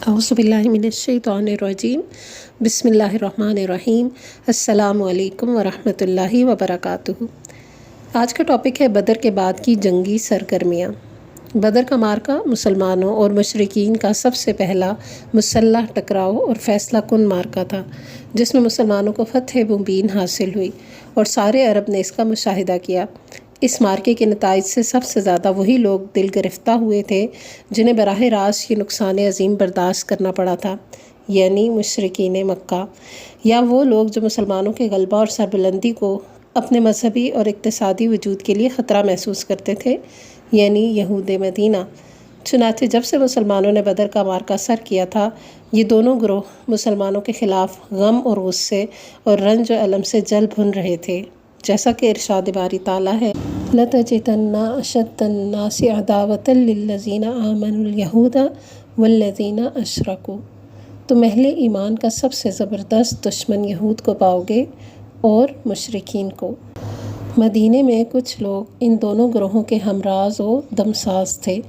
اعوذ باللہ من الشیطان الرجیم بسم اللہ الرحمن الرحیم السلام علیکم ورحمۃ اللہ وبرکاتہ۔ آج کا ٹاپک ہے بدر کے بعد کی جنگی سرگرمیاں۔ بدر کا معرکہ مسلمانوں اور مشرکین کا سب سے پہلا مسلح ٹکراؤ اور فیصلہ کن معرکہ تھا، جس میں مسلمانوں کو فتح مبین حاصل ہوئی اور سارے عرب نے اس کا مشاہدہ کیا۔ اس معرکے کے نتائج سے سب سے زیادہ وہی لوگ دل گرفتہ ہوئے تھے جنہیں براہ راست یہ نقصان عظیم برداشت کرنا پڑا تھا، یعنی مشرکین مکہ، یا وہ لوگ جو مسلمانوں کے غلبہ اور سربلندی کو اپنے مذہبی اور اقتصادی وجود کے لیے خطرہ محسوس کرتے تھے، یعنی یہود مدینہ۔ چنانچہ جب سے مسلمانوں نے بدر کا معرکہ سر کیا تھا، یہ دونوں گروہ مسلمانوں کے خلاف غم اور غصے اور رنج و الم سے جل بھن رہے تھے، جیسا کہ ارشاد باری تعالیٰ ہے لَتَجِدَنَّ أَشَدَّ النَّاسِ عَدَاوَةً لِلَّذِينَ آمَنُوا الْيَهُودَ وَالَّذِينَ أَشْرَكُوا۔ تم اہل ایمان کا سب سے زبردست دشمن یہود کو پاؤ گے اور مشرکین کو۔ مدینے میں کچھ لوگ ان دونوں گروہوں کے ہمراز و دمساز تھے۔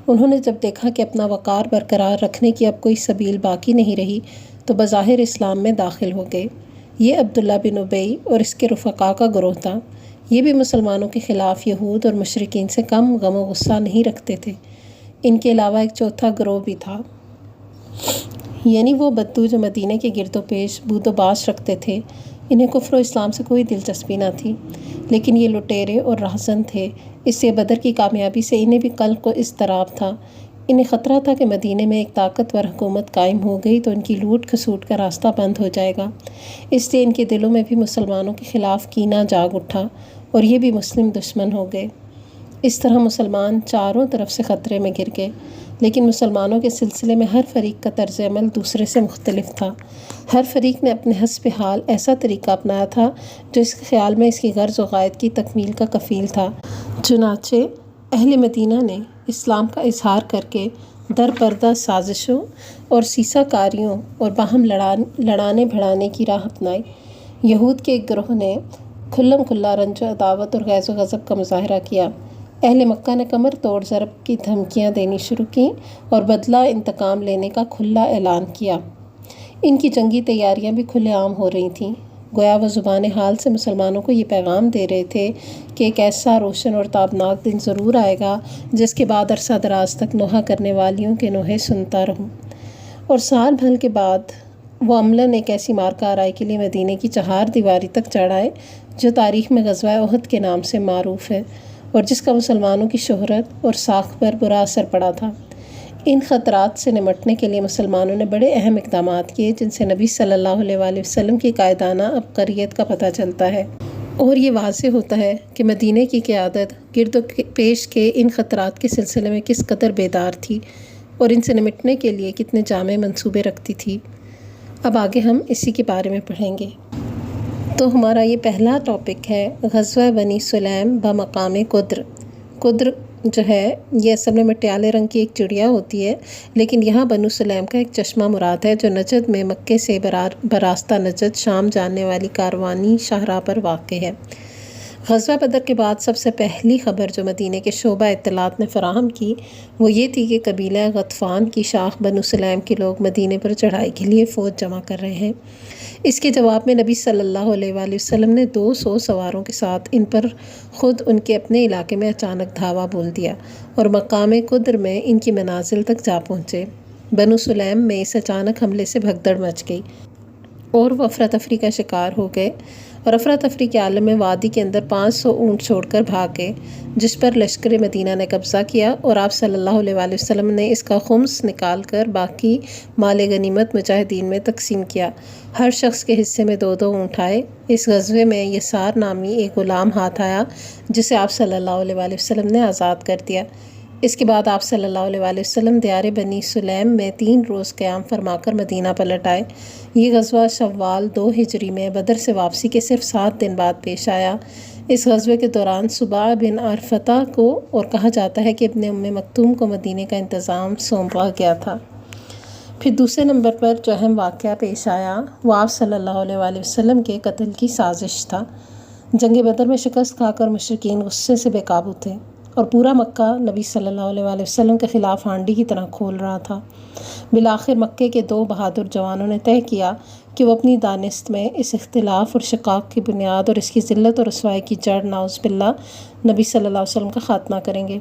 انہوں نے جب دیکھا کہ اپنا وقار برقرار رکھنے کی اب کوئی سبیل باقی نہیں رہی تو بظاہر اسلام میں داخل ہو گئے۔ یہ عبداللہ بن ابی اور اس کے رفقا کا گروہ تھا۔ یہ بھی مسلمانوں کے خلاف یہود اور مشرکین سے کم غم و غصہ نہیں رکھتے تھے۔ ان کے علاوہ ایک چوتھا گروہ بھی تھا، یعنی وہ بدو جو مدینہ کے گرد و پیش بود و باش رکھتے تھے۔ انہیں کفر و اسلام سے کوئی دلچسپی نہ تھی، لیکن یہ لٹیرے اور راہزن تھے، اس لیے بدر کی کامیابی سے انہیں بھی قلق و اضطراب تھا۔ انہیں خطرہ تھا کہ مدینے میں ایک طاقتور حکومت قائم ہو گئی تو ان کی لوٹ کھسوٹ کا راستہ بند ہو جائے گا، اس لیے ان کے دلوں میں بھی مسلمانوں کے خلاف کینہ جاگ اٹھا اور یہ بھی مسلم دشمن ہو گئے۔ اس طرح مسلمان چاروں طرف سے خطرے میں گر گئے، لیکن مسلمانوں کے سلسلے میں ہر فریق کا طرز عمل دوسرے سے مختلف تھا۔ ہر فریق نے اپنے حسب حال ایسا طریقہ اپنایا تھا جو اس کے خیال میں اس کی غرض و غائد کی تکمیل کا کفیل تھا۔ چنانچہ اہل مدینہ نے اسلام کا اظہار کر کے در پردہ سازشوں اور سیسہ کاریوں اور باہم لڑانے بھڑانے کی راہ اپنائی۔ یہود کے ایک گروہ نے کھلم کھلا رنج و عداوت اور غیظ و غضب کا مظاہرہ کیا۔ اہل مکہ نے کمر توڑ ضرب کی دھمکیاں دینی شروع کیں اور بدلہ انتقام لینے کا کھلا اعلان کیا۔ ان کی جنگی تیاریاں بھی کھلے عام ہو رہی تھیں، گویا وہ زبان حال سے مسلمانوں کو یہ پیغام دے رہے تھے کہ ایک ایسا روشن اور تابناک دن ضرور آئے گا جس کے بعد عرصہ دراز تک نوحہ کرنے والیوں کے نوحے سنتا رہوں۔ اور سال بھر کے بعد وہ عملاً ایک ایسی مارکہ آرائی کے لیے مدینے کی چہار دیواری تک چڑھ آئے جو تاریخ میں غزوہ احد کے نام سے معروف ہے اور جس کا مسلمانوں کی شہرت اور ساکھ پر برا اثر پڑا تھا۔ ان خطرات سے نمٹنے کے لیے مسلمانوں نے بڑے اہم اقدامات کیے جن سے نبی صلی اللہ علیہ وآلہ وسلم کی قائدانہ عبقریت کا پتہ چلتا ہے، اور یہ واضح ہوتا ہے کہ مدینے کی قیادت گرد و پیش کے ان خطرات کے سلسلے میں کس قدر بیدار تھی اور ان سے نمٹنے کے لیے کتنے جامع منصوبے رکھتی تھی۔ اب آگے ہم اسی کے بارے میں پڑھیں گے۔ تو ہمارا یہ پہلا ٹاپک ہے غزوہ بنی سلیم بمقام قدر۔ قدر جو ہے یہ اصل میں مٹیالے رنگ کی ایک چڑیا ہوتی ہے، لیکن یہاں بنو سلیم کا ایک چشمہ مراد ہے جو نجد میں مکے سے براستہ نجد شام جانے والی کاروانی شاہراہ پر واقع ہے۔ غزوہ بدر کے بعد سب سے پہلی خبر جو مدینے کے شعبہ اطلاعات نے فراہم کی وہ یہ تھی کہ قبیلہ غطفان کی شاخ بنو سلیم کے لوگ مدینے پر چڑھائی کے لیے فوج جمع کر رہے ہیں۔ اس کے جواب میں نبی صلی اللہ علیہ وآلہ وسلم نے 200 سواروں کے ساتھ ان پر خود ان کے اپنے علاقے میں اچانک دھاوا بول دیا اور مقام قدر میں ان کی منازل تک جا پہنچے۔ بنو سلیم میں اس اچانک حملے سے بھگدڑ مچ گئی اور وہ افراتفری کا شکار ہو گئے، اور افراتفری کے عالم میں وادی کے اندر 500 اونٹ چھوڑ کر بھاگ گئے، جس پر لشکر مدینہ نے قبضہ کیا اور آپ صلی اللہ علیہ وآلہ وسلم نے اس کا خمس نکال کر باقی مال غنیمت مجاہدین میں تقسیم کیا۔ ہر شخص کے حصے میں 2 اونٹ آئے۔ اس غزوے میں یسار نامی ایک غلام ہاتھ آیا جسے آپ صلی اللہ علیہ وآلہ وسلم نے آزاد کر دیا۔ اس کے بعد آپ صلی اللہ علیہ وآلہ وسلم دیار بنی سلیم میں 3 روز قیام فرما کر مدینہ پلٹ آئے۔ یہ غزوہ شوال 2 ہجری میں بدر سے واپسی کے صرف 7 دن بعد پیش آیا۔ اس غزوے کے دوران صباح بن عرفتہ کو اور کہا جاتا ہے کہ ابن ام مکتوم کو مدینے کا انتظام سونپا گیا تھا۔ پھر دوسرے نمبر پر جو اہم واقعہ پیش آیا وہ آپ صلی اللہ علیہ وآلہ وسلم کے قتل کی سازش تھا۔ جنگ بدر میں شکست کھا کر مشرکین غصے سے بے قابو تھے اور پورا مکہ نبی صلی اللہ علیہ وآلہ وسلم کے خلاف ہانڈی کی طرح کھول رہا تھا۔ بالآخر مکے کے 2 بہادر جوانوں نے طے کیا کہ وہ اپنی دانست میں اس اختلاف اور شقاق کی بنیاد اور اس کی ذلت اور رسوائی کی جڑ نعوذ باللہ نبی صلی اللہ علیہ وسلم کا خاتمہ کریں گے۔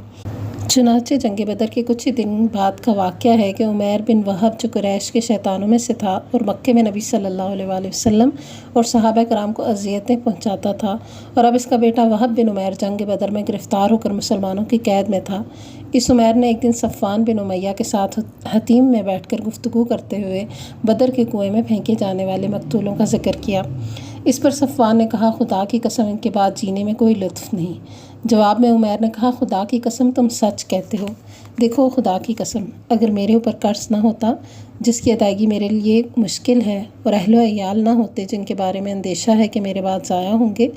چنانچہ جنگ بدر کے کچھ ہی دن بعد کا واقعہ ہے کہ عمیر بن وہب جو قریش کے شیطانوں میں سے تھا اور مکے میں نبی صلی اللہ علیہ وآلہ وسلم اور صحابہ کرام کو اذیتیں پہنچاتا تھا، اور اب اس کا بیٹا وہب بن عمیر جنگ بدر میں گرفتار ہو کر مسلمانوں کی قید میں تھا۔ اس عمیر نے ایک دن صفوان بن امیہ کے ساتھ حتیم میں بیٹھ کر گفتگو کرتے ہوئے بدر کے کنویں میں پھینکے جانے والے مقتولوں کا ذکر کیا۔ اس پر صفوان نے کہا، خدا کی قسم ان کے بعد جینے میں کوئی لطف نہیں۔ جواب میں عمیر نے کہا، خدا کی قسم تم سچ کہتے ہو۔ دیکھو خدا کی قسم، اگر میرے اوپر قرض نہ ہوتا جس کی ادائیگی میرے لیے مشکل ہے، اور اہل و عیال نہ ہوتے جن کے بارے میں اندیشہ ہے کہ میرے بعد ضائع ہوں گے،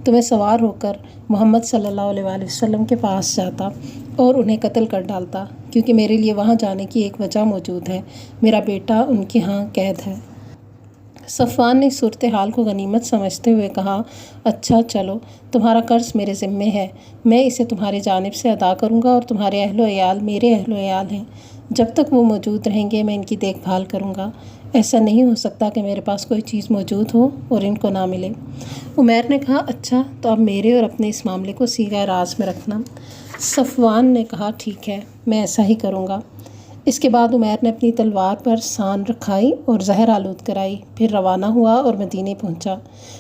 تو میں سوار ہو کر محمد صلی اللہ علیہ وآلہ وسلم کے پاس جاتا اور انہیں قتل کر ڈالتا، کیونکہ میرے لیے وہاں جانے کی ایک وجہ موجود ہے، میرا بیٹا ان کے ہاں قید ہے۔ صفوان نے اس صورتحال کو غنیمت سمجھتے ہوئے کہا، اچھا چلو، تمہارا قرض میرے ذمے ہے، میں اسے تمہاری جانب سے ادا کروں گا، اور تمہارے اہل و عیال میرے اہل و عیال ہیں، جب تک وہ موجود رہیں گے میں ان کی دیکھ بھال کروں گا۔ ایسا نہیں ہو سکتا کہ میرے پاس کوئی چیز موجود ہو اور ان کو نہ ملے۔ عمیر نے کہا، اچھا تو اب میرے اور اپنے اس معاملے کو صیغہ راز میں رکھنا۔ صفوان نے کہا، ٹھیک ہے، میں ایسا ہی کروں گا۔ اس کے بعد عمیر نے اپنی تلوار پر سان رکھائی اور زہر آلود کرائی، پھر روانہ ہوا اور مدینے پہنچا۔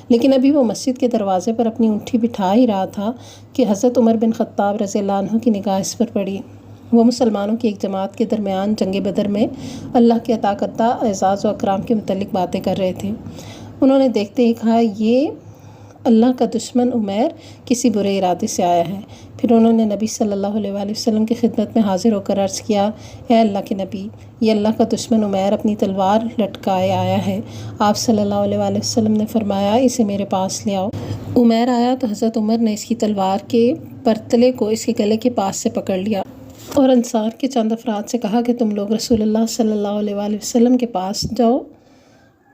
لیکن ابھی وہ مسجد کے دروازے پر اپنی اونٹھی بٹھا ہی رہا تھا کہ حضرت عمر بن خطاب رضی اللہ عنہ کی نگاہ اس پر پڑی۔ وہ مسلمانوں کی ایک جماعت کے درمیان جنگ بدر میں اللہ کے عطا کردہ اعزاز و اکرام کے متعلق باتیں کر رہے تھے۔ انہوں نے دیکھتے ہی کہا، یہ اللہ کا دشمن عمیر کسی برے ارادے سے آیا ہے۔ پھر انہوں نے نبی صلی اللہ علیہ وآلہ وسلم کی خدمت میں حاضر ہو کر عرض کیا، اے اللہ کے نبی، یہ اللہ کا دشمن عمیر اپنی تلوار لٹکائے آیا ہے۔ آپ صلی اللہ علیہ وآلہ وسلم نے فرمایا، اسے میرے پاس لے آؤ۔ عمیر آیا تو حضرت عمر نے اس کی تلوار کے پرتلے کو اس کے گلے کے پاس سے پکڑ لیا اور انصار کے چند افراد سے کہا کہ تم لوگ رسول اللہ صلی اللہ علیہ وآلہ وسلم کے پاس جاؤ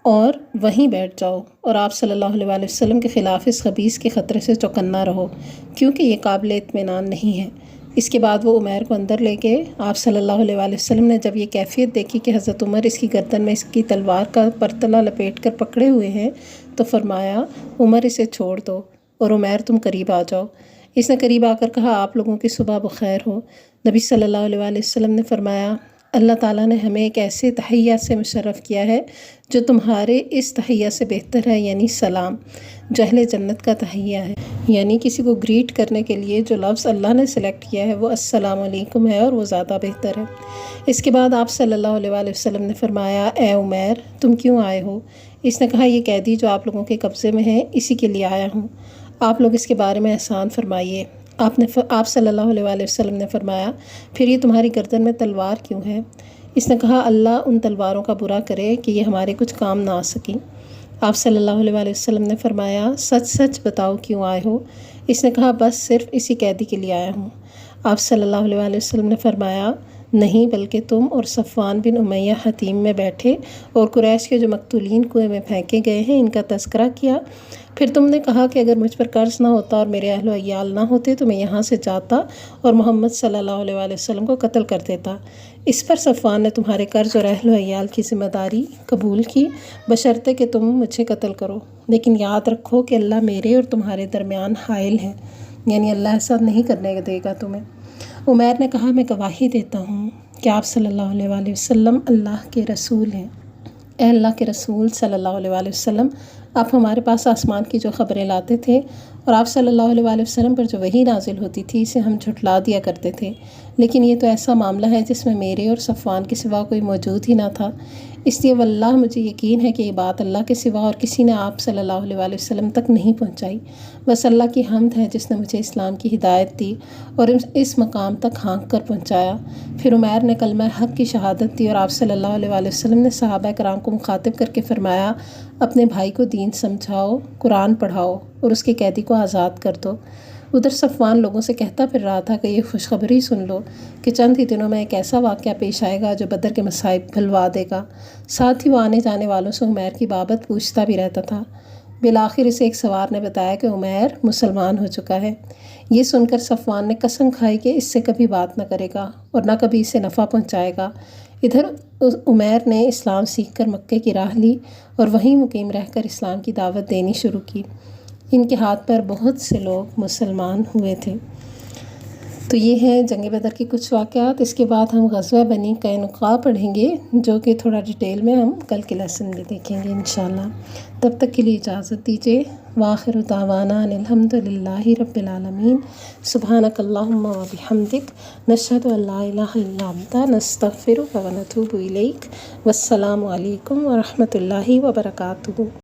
اور وہیں بیٹھ جاؤ، اور آپ صلی اللہ علیہ وآلہ وسلم کے خلاف اس خبیث کے خطرے سے چوکنا رہو، کیونکہ یہ قابل اطمینان نہیں ہے۔ اس کے بعد وہ عمیر کو اندر لے گئے۔ آپ صلی اللہ علیہ وآلہ وسلم نے جب یہ کیفیت دیکھی کہ حضرت عمر اس کی گردن میں اس کی تلوار کا پرتلہ لپیٹ کر پکڑے ہوئے ہیں، تو فرمایا، عمر اسے چھوڑ دو، اور عمیر تم قریب آ جاؤ۔ اس نے قریب آ کر کہا، آپ لوگوں کی صبح بخیر ہو۔ نبی صلی اللہ علیہ وآلہ وسلم نے فرمایا، اللہ تعالیٰ نے ہمیں ایک ایسے تحیہ سے مشرف کیا ہے جو تمہارے اس تحیہ سے بہتر ہے، یعنی سلام، جو اہل جنت کا تحیہ ہے۔ یعنی کسی کو گریٹ کرنے کے لیے جو لفظ اللہ نے سلیکٹ کیا ہے وہ السلام علیکم ہے، اور وہ زیادہ بہتر ہے۔ اس کے بعد آپ صلی اللہ علیہ وآلہ وسلم نے فرمایا، اے عمیر، تم کیوں آئے ہو؟ اس نے کہا، یہ قیدی جو آپ لوگوں کے قبضے میں ہے اسی کے لیے آیا ہوں، آپ لوگ اس کے بارے میں احسان فرمائیے۔ آپ صلی اللہ علیہ وآلہ وسلم نے فرمایا، پھر یہ تمہاری گردن میں تلوار کیوں ہے؟ اس نے کہا، اللہ ان تلواروں کا برا کرے کہ یہ ہمارے کچھ کام نہ آ سکیں۔ آپ صلی اللہ علیہ وآلہ وسلم نے فرمایا، سچ سچ بتاؤ کیوں آئے ہو؟ اس نے کہا، بس صرف اسی قیدی کے لیے آیا ہوں۔ آپ صلی اللہ علیہ وآلہ وسلم نے فرمایا، نہیں، بلکہ تم اور صفوان بن امیہ حتیم میں بیٹھے اور قریش کے جو مقتولین کنویں میں پھینکے گئے ہیں ان کا تذکرہ کیا۔ پھر تم نے کہا کہ اگر مجھ پر قرض نہ ہوتا اور میرے اہل و عیال نہ ہوتے تو میں یہاں سے جاتا اور محمد صلی اللہ علیہ وآلہ وسلم کو قتل کر دیتا۔ اس پر صفوان نے تمہارے قرض اور اہل و عیال کی ذمہ داری قبول کی، بشرطے کہ تم مجھے قتل کرو، لیکن یاد رکھو کہ اللہ میرے اور تمہارے درمیان حائل ہے، یعنی اللہ ایسا نہیں کرنے دے گا تمہیں۔ عمیر نے کہا، میں گواہی دیتا ہوں کہ آپ صلی اللہ علیہ وآلہ وسلم اللہ کے رسول ہیں۔ اے اللہ کے رسول صلی اللہ علیہ وآلہ وسلم، آپ ہمارے پاس آسمان کی جو خبریں لاتے تھے اور آپ صلی اللہ علیہ وآلہ وسلم پر جو وحی نازل ہوتی تھی اسے ہم جھٹلا دیا کرتے تھے، لیکن یہ تو ایسا معاملہ ہے جس میں میرے اور صفوان کے سوا کوئی موجود ہی نہ تھا، اس لیے واللہ مجھے یقین ہے کہ یہ بات اللہ کے سوا اور کسی نے آپ صلی اللہ علیہ وآلہ وسلم تک نہیں پہنچائی۔ بس اللہ کی حمد ہے جس نے مجھے اسلام کی ہدایت دی اور اس مقام تک ہانک کر پہنچایا۔ پھر عمیر نے کلمہ حق کی شہادت دی اور آپ صلی اللہ علیہ وآلہ وسلم نے صحابہ کرام کو مخاطب کر کے فرمایا، اپنے بھائی کو دین سمجھاؤ، قرآن پڑھاؤ اور اس کے قیدی کو آزاد کر دو۔ ادھر صفوان لوگوں سے کہتا پھر رہا تھا کہ یہ خوشخبری سن لو کہ چند ہی دنوں میں ایک ایسا واقعہ پیش آئے گا جو بدر کے مصائب بھلوا دے گا۔ ساتھ ہی وہ آنے جانے والوں سے عمیر کی بابت پوچھتا بھی رہتا تھا۔ بالآخر اسے ایک سوار نے بتایا کہ عمیر مسلمان ہو چکا ہے۔ یہ سن کر صفوان نے قسم کھائی کہ اس سے کبھی بات نہ کرے گا اور نہ کبھی اسے نفع پہنچائے گا۔ ادھر عمیر نے اسلام سیکھ کر مکے کی راہ لی اور وہیں مقیم رہ کر اسلام کی دعوت دینی شروع کی۔ ان کے ہاتھ پر بہت سے لوگ مسلمان ہوئے تھے۔ تو یہ ہیں جنگ بدر کے کچھ واقعات۔ اس کے بعد ہم غزوہ بنی قینقاع پڑھیں گے، جو کہ تھوڑا ڈیٹیل میں ہم کل کے لیسن میں دیکھیں گے انشاءاللہ۔ تب تک کے لیے اجازت دیجیے۔ وآخر دعوانا ان الحمد للہ رب العالمین۔ سبحانک اللہم و بحمدک، نشہد ان لا الہ الا انت، نستغفرک و نتوب الیک۔ والسلام علیکم ورحمۃ اللہ وبرکاتہ۔